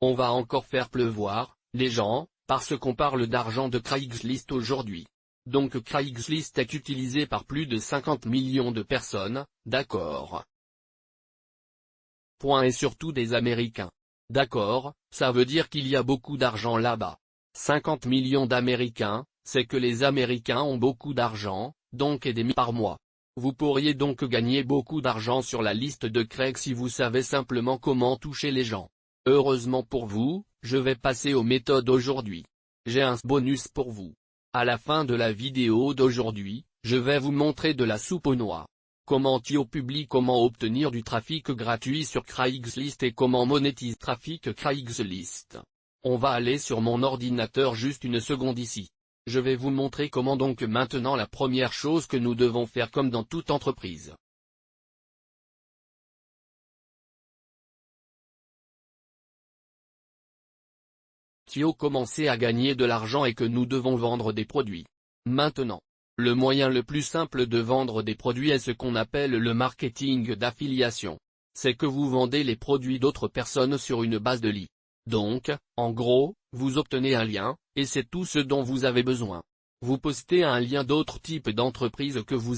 On va encore faire pleuvoir les gens, parce qu'on parle d'argent de Craigslist aujourd'hui. Donc Craigslist est utilisé par plus de 50 millions de personnes, d'accord. Et surtout des Américains. D'accord, ça veut dire qu'il y a beaucoup d'argent là-bas. 50 millions d'Américains, c'est que les Américains ont beaucoup d'argent, donc et des millions par mois. Vous pourriez donc gagner beaucoup d'argent sur la liste de Craig si vous savez simplement comment toucher les gens. Heureusement pour vous, je vais passer aux méthodes aujourd'hui. J'ai un bonus pour vous. À la fin de la vidéo d'aujourd'hui, je vais vous montrer de la soupe aux noix. Comment Tio publie, comment obtenir du trafic gratuit sur Craigslist et comment monétiser trafic Craigslist. On va aller sur mon ordinateur juste une seconde ici. Je vais vous montrer comment donc maintenant la première chose que nous devons faire comme dans toute entreprise. Tio commencer à gagner de l'argent et que nous devons vendre des produits. Maintenant. Le moyen le plus simple de vendre des produits est ce qu'on appelle le marketing d'affiliation. C'est que vous vendez les produits d'autres personnes sur une base de leads. Donc, en gros, vous obtenez un lien, et c'est tout ce dont vous avez besoin. Vous postez un lien d'autres types d'entreprises que vous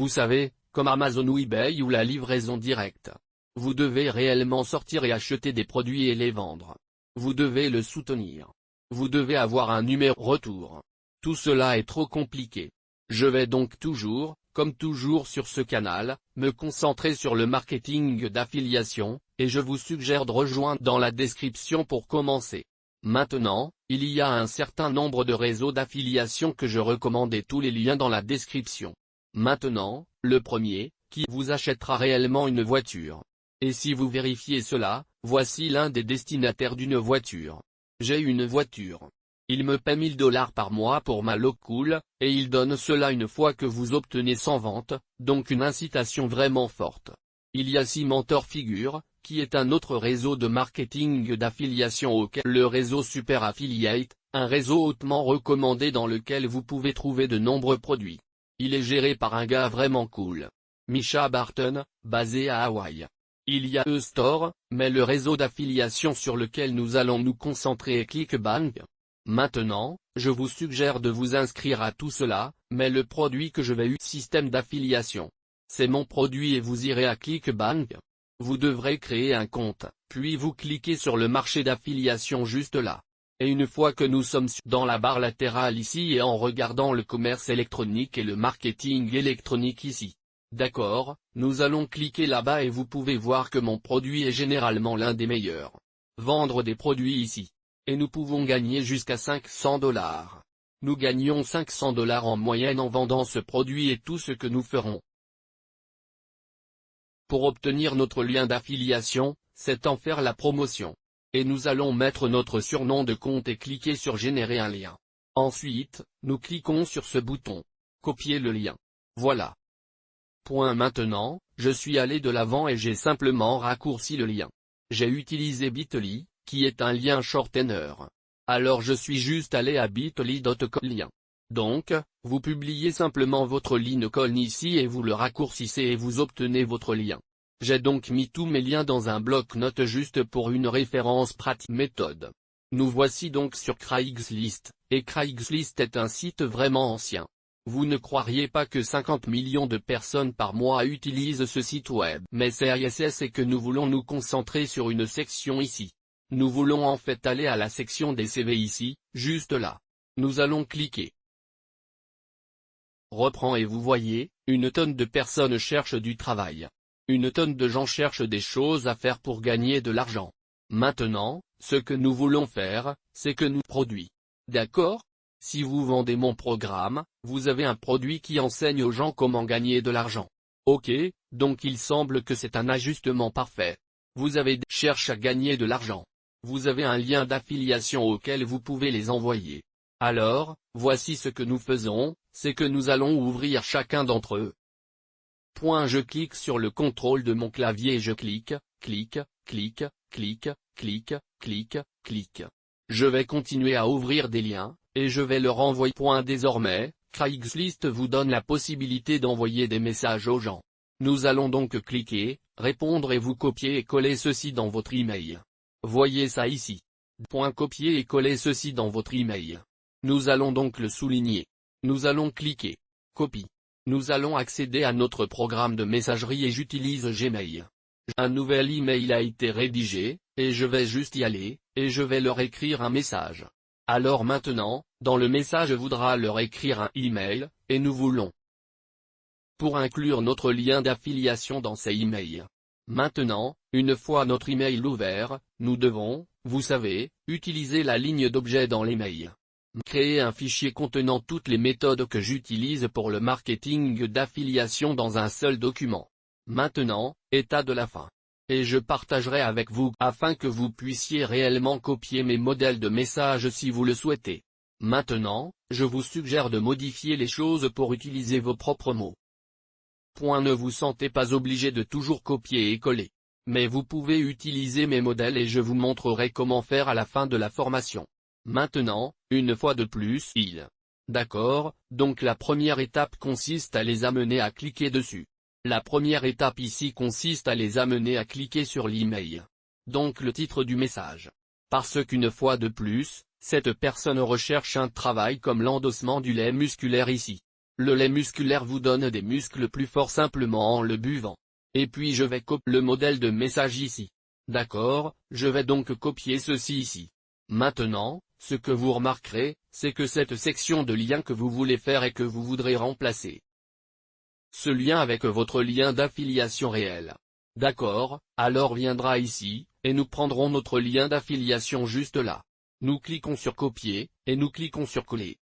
savez, comme Amazon ou eBay ou la livraison directe. Vous devez réellement sortir et acheter des produits et les vendre. Vous devez le soutenir. Vous devez avoir un numéro retour. Tout cela est trop compliqué. Je vais donc toujours, comme toujours sur ce canal, me concentrer sur le marketing d'affiliation, et je vous suggère de rejoindre dans la description pour commencer. Maintenant, il y a un certain nombre de réseaux d'affiliation que je recommande et tous les liens dans la description. Maintenant, le premier, qui vous achètera réellement une voiture. Et si vous vérifiez cela, voici l'un des destinataires d'une voiture. J'ai une voiture. Il me paie 1000 $ par mois pour ma local, et il donne cela une fois que vous obtenez 100 ventes, donc une incitation vraiment forte. Il y a Mentor Figure, qui est un autre réseau de marketing d'affiliation auquel le réseau Super Affiliate, un réseau hautement recommandé dans lequel vous pouvez trouver de nombreux produits. Il est géré par un gars vraiment cool. Misha Barton, basé à Hawaï. Il y a eStore, mais le réseau d'affiliation sur lequel nous allons nous concentrer est ClickBank. Maintenant, je vous suggère de vous inscrire à tout cela, mais le produit que je vais utiliser système d'affiliation. C'est mon produit et vous irez à ClickBank. Vous devrez créer un compte, puis vous cliquez sur le marché d'affiliation juste là. Et une fois que nous sommes dans la barre latérale ici et en regardant le commerce électronique et le marketing électronique ici. D'accord, nous allons cliquer là-bas et vous pouvez voir que mon produit est généralement l'un des meilleurs. Vendre des produits ici. Et nous pouvons gagner jusqu'à 500 $. Nous gagnons 500 $ en moyenne en vendant ce produit et tout ce que nous ferons. Pour obtenir notre lien d'affiliation, c'est en faire la promotion. Et nous allons mettre notre surnom de compte et cliquer sur générer un lien. Ensuite, nous cliquons sur ce bouton. Copier le lien. Voilà. Maintenant, je suis allé de l'avant et j'ai simplement raccourci le lien. J'ai utilisé Bitly, qui est un lien shortener. Alors je suis juste allé à bit.ly.com lien. Donc, vous publiez simplement votre lincoln ici et vous le raccourcissez et vous obtenez votre lien. J'ai donc mis tous mes liens dans un bloc-notes juste pour une référence pratique méthode. Nous voici donc sur Craigslist, et Craigslist est un site vraiment ancien. Vous ne croiriez pas que 50 millions de personnes par mois utilisent ce site web. Mais c'est ISS et que nous voulons nous concentrer sur une section ici. Nous voulons en fait aller à la section des CV ici, juste là. Nous allons cliquer. Reprend et vous voyez, une tonne de personnes cherchent du travail. Une tonne de gens cherchent des choses à faire pour gagner de l'argent. Maintenant, ce que nous voulons faire, c'est que nous produisons. D'accord ? Si vous vendez mon programme, vous avez un produit qui enseigne aux gens comment gagner de l'argent. Ok, donc il semble que c'est un ajustement parfait. Vous avez des cherches à gagner de l'argent. Vous avez un lien d'affiliation auquel vous pouvez les envoyer. Alors, voici ce que nous faisons, c'est que nous allons ouvrir chacun d'entre eux. Je clique sur le contrôle de mon clavier et je clique, clique, clique, clique, clique, clique, clique. Je vais continuer à ouvrir des liens, et je vais leur envoyer. Désormais, Craigslist vous donne la possibilité d'envoyer des messages aux gens. Nous allons donc cliquer, répondre et vous copier et coller ceci dans votre email. Voyez ça ici. Copier et coller ceci dans votre email. Nous allons donc le souligner. Nous allons cliquer. Copie. Nous allons accéder à notre programme de messagerie et j'utilise Gmail. Un nouvel email a été rédigé, et je vais juste y aller, et je vais leur écrire un message. Alors maintenant, dans le message voudra leur écrire un email, et nous voulons pour inclure notre lien d'affiliation dans ces emails. Maintenant, une fois notre email ouvert, nous devons, vous savez, utiliser la ligne d'objet dans l'email. Créer un fichier contenant toutes les méthodes que j'utilise pour le marketing d'affiliation dans un seul document. Maintenant, état de la fin. Et je partagerai avec vous afin que vous puissiez réellement copier mes modèles de messages si vous le souhaitez. Maintenant, je vous suggère de modifier les choses pour utiliser vos propres mots. Ne vous sentez pas obligé de toujours copier et coller. Mais vous pouvez utiliser mes modèles et je vous montrerai comment faire à la fin de la formation. Maintenant, une fois de plus, D'accord, donc la première étape consiste à les amener à cliquer dessus. La première étape ici consiste à les amener à cliquer sur l'email. Donc le titre du message. Parce qu'une fois de plus, cette personne recherche un travail comme l'endossement du lait musculaire ici. Le lait musculaire vous donne des muscles plus forts simplement en le buvant. Et puis je vais copier le modèle de message ici. D'accord, je vais donc copier ceci ici. Maintenant, ce que vous remarquerez, c'est que cette section de lien que vous voulez faire et que vous voudrez remplacer ce lien avec votre lien d'affiliation réel. D'accord, alors viendra ici, et nous prendrons notre lien d'affiliation juste là. Nous cliquons sur copier, et nous cliquons sur coller.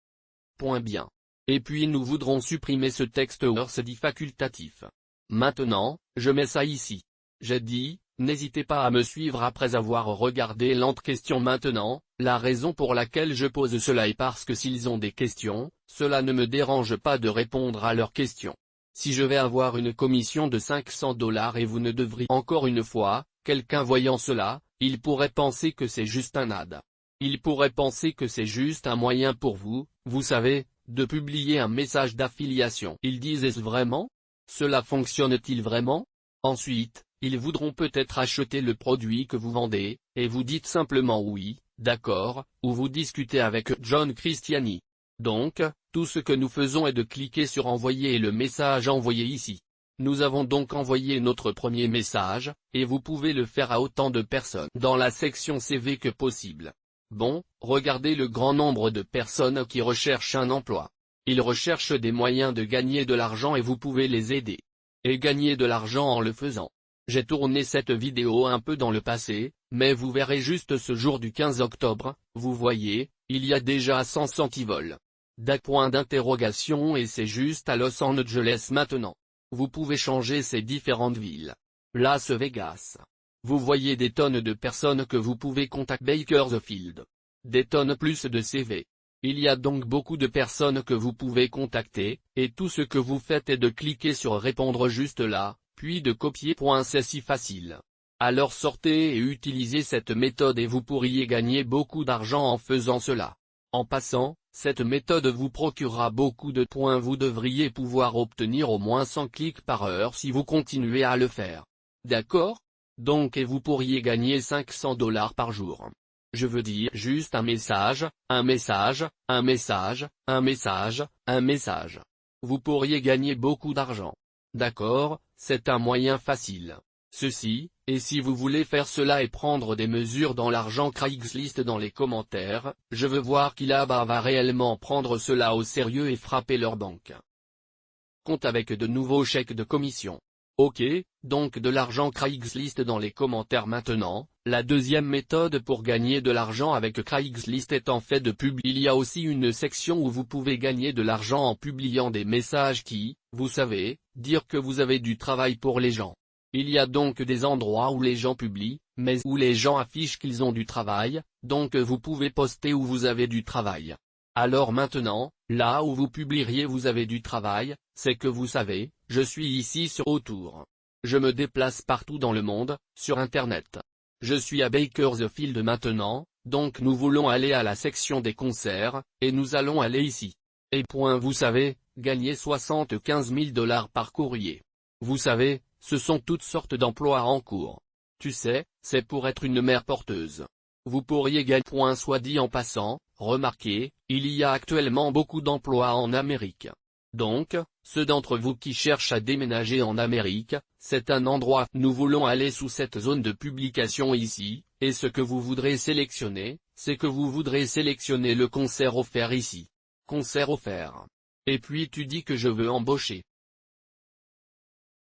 Bien. Et puis nous voudrons supprimer ce texte ou c'est dit facultatif. Maintenant, je mets ça ici. J'ai dit, n'hésitez pas à me suivre après avoir regardé l'autre question maintenant, la raison pour laquelle je pose cela est parce que s'ils ont des questions, cela ne me dérange pas de répondre à leurs questions. Si je vais avoir une commission de $500 et vous ne devriez encore une fois, quelqu'un voyant cela, il pourrait penser que c'est juste un ad. Il pourrait penser que c'est juste un moyen pour vous, vous savez, de publier un message d'affiliation. Ils disent est-ce vraiment? Cela fonctionne-t-il vraiment? Ensuite, ils voudront peut-être acheter le produit que vous vendez, et vous dites simplement oui, d'accord, ou vous discutez avec John Christiani. Donc, tout ce que nous faisons est de cliquer sur envoyer et le message envoyé ici. Nous avons donc envoyé notre premier message, et vous pouvez le faire à autant de personnes dans la section CV que possible. Bon, regardez le grand nombre de personnes qui recherchent un emploi. Ils recherchent des moyens de gagner de l'argent et vous pouvez les aider. Et gagner de l'argent en le faisant. J'ai tourné cette vidéo un peu dans le passé, mais vous verrez juste ce jour du 15 octobre, vous voyez, il y a déjà 100 centivols. Point d'interrogation et c'est juste à Los Angeles maintenant. Vous pouvez changer ces différentes villes. Las Vegas. Vous voyez des tonnes de personnes que vous pouvez contacter Bakersfield. Des tonnes plus de CV. Il y a donc beaucoup de personnes que vous pouvez contacter, et tout ce que vous faites est de cliquer sur répondre juste là, puis de copier. C'est si facile. Alors sortez et utilisez cette méthode et vous pourriez gagner beaucoup d'argent en faisant cela. En passant, cette méthode vous procurera beaucoup de points. Vous devriez pouvoir obtenir au moins 100 clics par heure si vous continuez à le faire. D'accord? Donc et vous pourriez gagner $500 par jour. Je veux dire juste un message, un message, un message, un message, un message. Vous pourriez gagner beaucoup d'argent. D'accord, c'est un moyen facile. Ceci, et si vous voulez faire cela et prendre des mesures dans l'argent Craigslist dans les commentaires, je veux voir qui là-bas va réellement prendre cela au sérieux et frapper leur banque. Compte avec de nouveaux chèques de commission. Ok, donc de l'argent Craigslist dans les commentaires maintenant. La deuxième méthode pour gagner de l'argent avec Craigslist est en fait de publier. Il y a aussi une section où vous pouvez gagner de l'argent en publiant des messages qui, vous savez, dire que vous avez du travail pour les gens. Il y a donc des endroits où les gens publient, mais où les gens affichent qu'ils ont du travail, donc vous pouvez poster où vous avez du travail. Alors maintenant, là où vous publieriez vous avez du travail, c'est que vous savez, je suis ici sur Autour. Je me déplace partout dans le monde, sur Internet. Je suis à Bakersfield maintenant, donc nous voulons aller à la section des concerts, et nous allons aller ici. Et vous savez, gagner $75 000 par courrier. Vous savez, ce sont toutes sortes d'emplois en cours. Tu sais, c'est pour être une mère porteuse. Vous pourriez gagner. Soit dit en passant, remarquez, il y a actuellement beaucoup d'emplois en Amérique. Donc, ceux d'entre vous qui cherchent à déménager en Amérique, c'est un endroit. Nous voulons aller sous cette zone de publication ici, et ce que vous voudrez sélectionner, c'est que vous voudrez sélectionner le concert offert ici. Concert offert. Et puis tu dis que je veux embaucher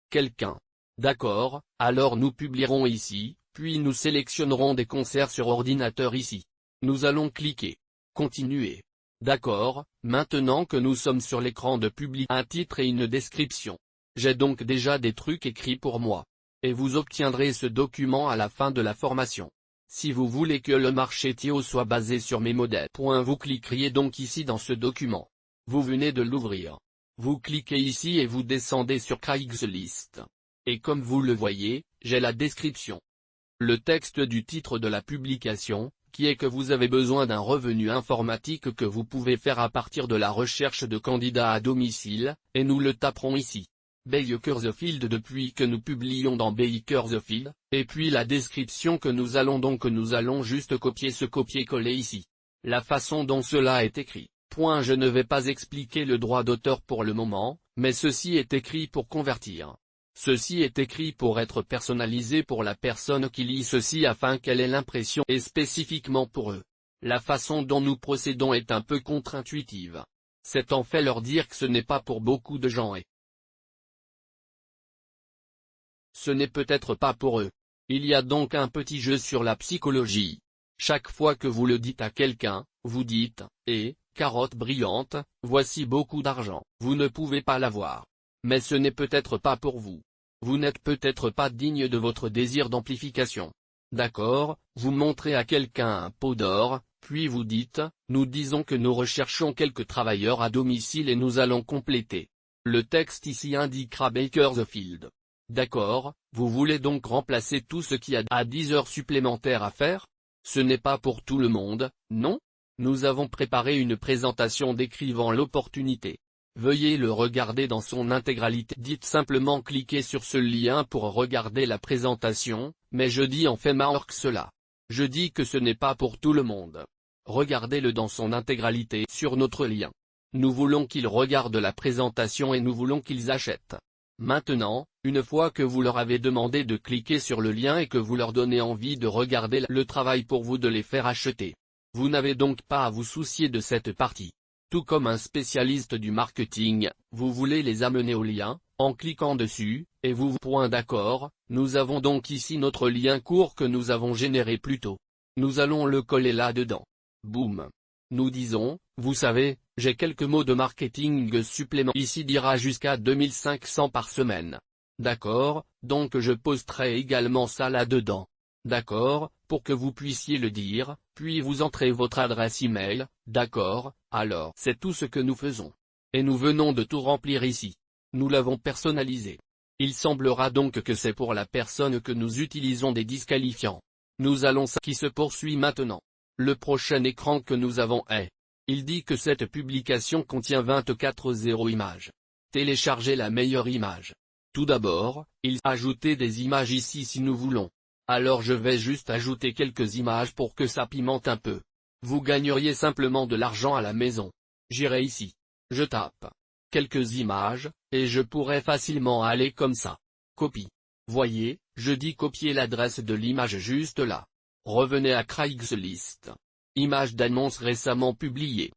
quelqu'un. D'accord, alors nous publierons ici, puis nous sélectionnerons des concerts sur ordinateur ici. Nous allons cliquer. Continuer. D'accord, maintenant que nous sommes sur l'écran de public, un titre et une description. J'ai donc déjà des trucs écrits pour moi. Et vous obtiendrez ce document à la fin de la formation. Si vous voulez que le marché TIO soit basé sur mes modèles. Vous cliqueriez donc ici dans ce document. Vous venez de l'ouvrir. Vous cliquez ici et vous descendez sur Craigslist. Et comme vous le voyez, j'ai la description. Le texte du titre de la publication, qui est que vous avez besoin d'un revenu informatique que vous pouvez faire à partir de la recherche de candidats à domicile, et nous le taperons ici. Bakersfield depuis que nous publions dans Bakersfield, et puis la description que nous allons juste copier ce copier-coller ici. La façon dont cela est écrit. Je ne vais pas expliquer le droit d'auteur pour le moment, mais ceci est écrit pour convertir. Ceci est écrit pour être personnalisé pour la personne qui lit ceci afin qu'elle ait l'impression et spécifiquement pour eux. La façon dont nous procédons est un peu contre-intuitive. C'est en fait leur dire que ce n'est pas pour beaucoup de gens et ce n'est peut-être pas pour eux. Il y a donc un petit jeu sur la psychologie. Chaque fois que vous le dites à quelqu'un, vous dites « Eh, carotte brillante, voici beaucoup d'argent, vous ne pouvez pas l'avoir. Mais ce n'est peut-être pas pour vous. Vous n'êtes peut-être pas digne de votre désir d'amplification. D'accord, vous montrez à quelqu'un un pot d'or, puis vous dites « Nous disons que nous recherchons quelques travailleurs à domicile et nous allons compléter. Le texte ici indiquera Bakersfield. » D'accord, vous voulez donc remplacer tout ce qui a 10 heures supplémentaires à faire? Ce n'est pas pour tout le monde, non? Nous avons préparé une présentation décrivant l'opportunité. Veuillez le regarder dans son intégralité. Dites simplement cliquer sur ce lien pour regarder la présentation, mais je dis en fait marque cela. Je dis que ce n'est pas pour tout le monde. Regardez-le dans son intégralité sur notre lien. Nous voulons qu'ils regardent la présentation et nous voulons qu'ils achètent. Maintenant, une fois que vous leur avez demandé de cliquer sur le lien et que vous leur donnez envie de regarder le travail pour vous de les faire acheter. Vous n'avez donc pas à vous soucier de cette partie. Tout comme un spécialiste du marketing, vous voulez les amener au lien, en cliquant dessus, et vous d'accord, nous avons donc ici notre lien court que nous avons généré plus tôt. Nous allons le coller là-dedans. Boum. Nous disons, vous savez, j'ai quelques mots de marketing supplémentaires. Ici dira jusqu'à 2500 par semaine. D'accord, donc je posterai également ça là-dedans. D'accord, pour que vous puissiez le dire, puis vous entrez votre adresse email, d'accord, alors c'est tout ce que nous faisons. Et nous venons de tout remplir ici. Nous l'avons personnalisé. Il semblera donc que c'est pour la personne que nous utilisons des disqualifiants. Nous allons ça qui se poursuit maintenant. Le prochain écran que nous avons est. Il dit que cette publication contient 24 images. Téléchargez la meilleure image. Tout d'abord, il ajouter des images ici si nous voulons. Alors je vais juste ajouter quelques images pour que ça pimente un peu. Vous gagneriez simplement de l'argent à la maison. J'irai ici. Je tape quelques images, et je pourrais facilement aller comme ça. Copie. Voyez, je dis copier l'adresse de l'image juste là. Revenez à Craigslist. Image d'annonce récemment publiée.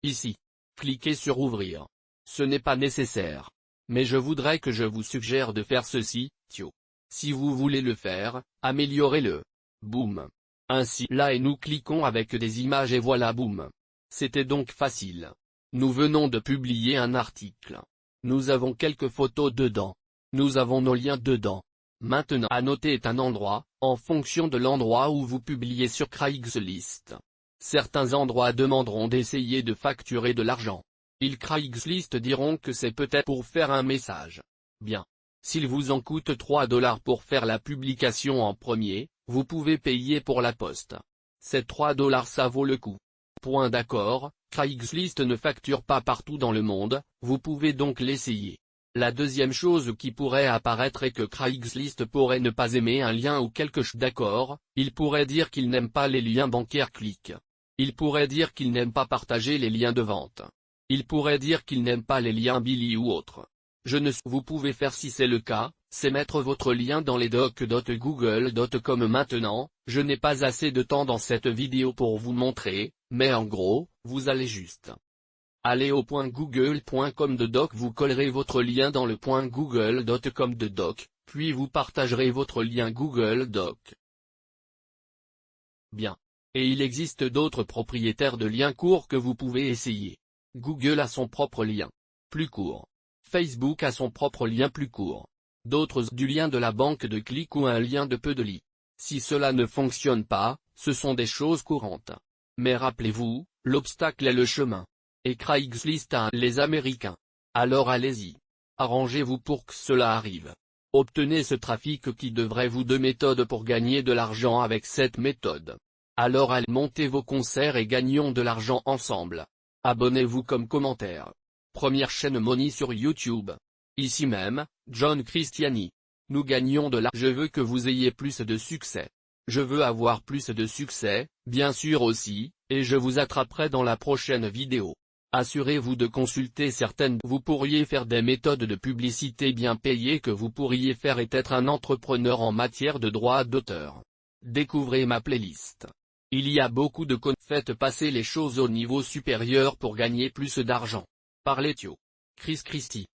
Ici. Cliquez sur ouvrir. Ce n'est pas nécessaire. Mais je voudrais que je vous suggère de faire ceci, Tio. Si vous voulez le faire, améliorez-le. Boum. Ainsi là et nous cliquons avec des images et voilà boum. C'était donc facile. Nous venons de publier un article. Nous avons quelques photos dedans. Nous avons nos liens dedans. Maintenant à noter est un endroit, en fonction de l'endroit où vous publiez sur Craigslist. Certains endroits demanderont d'essayer de facturer de l'argent. Ils Craigslist diront que c'est peut-être pour faire un message. Bien. S'il vous en coûte $3 pour faire la publication en premier, vous pouvez payer pour la poste. Ces $3 ça vaut le coup. Point d'accord, Craigslist ne facture pas partout dans le monde, vous pouvez donc l'essayer. La deuxième chose qui pourrait apparaître est que Craigslist pourrait ne pas aimer un lien ou quelque chose. D'accord, il pourrait dire qu'il n'aime pas les liens bancaires clics. Il pourrait dire qu'il n'aime pas partager les liens de vente. Il pourrait dire qu'il n'aime pas les liens Billy ou autres. Vous pouvez faire si c'est le cas, c'est mettre votre lien dans les docs.google.com. Maintenant, je n'ai pas assez de temps dans cette vidéo pour vous montrer, mais en gros, vous allez juste aller au .google.com de doc, vous collerez votre lien dans le .google.com de doc, puis vous partagerez votre lien Google Doc. Bien. Et il existe d'autres propriétaires de liens courts que vous pouvez essayer. Google a son propre lien plus court. Facebook a son propre lien plus court. D'autres du lien de la banque de clics ou un lien de peu de lit. Si cela ne fonctionne pas, ce sont des choses courantes. Mais rappelez-vous, l'obstacle est le chemin. Et Craigslist a les Américains. Alors allez-y. Arrangez-vous pour que cela arrive. Obtenez ce trafic qui devrait vous deux méthodes pour gagner de l'argent avec cette méthode. Alors allez monter vos concerts et gagnons de l'argent ensemble. Abonnez-vous comme commentaire. Première chaîne Money sur YouTube. Ici même, John Christiani. Nous gagnons de l'argent. Je veux que vous ayez plus de succès. Je veux avoir plus de succès, bien sûr aussi, et je vous attraperai dans la prochaine vidéo. Assurez-vous de consulter certaines. Vous pourriez faire des méthodes de publicité bien payées que vous pourriez faire et être un entrepreneur en matière de droit d'auteur. Découvrez ma playlist. Il y a beaucoup de faites passer les choses au niveau supérieur pour gagner plus d'argent. Par Letio. Chris Christie.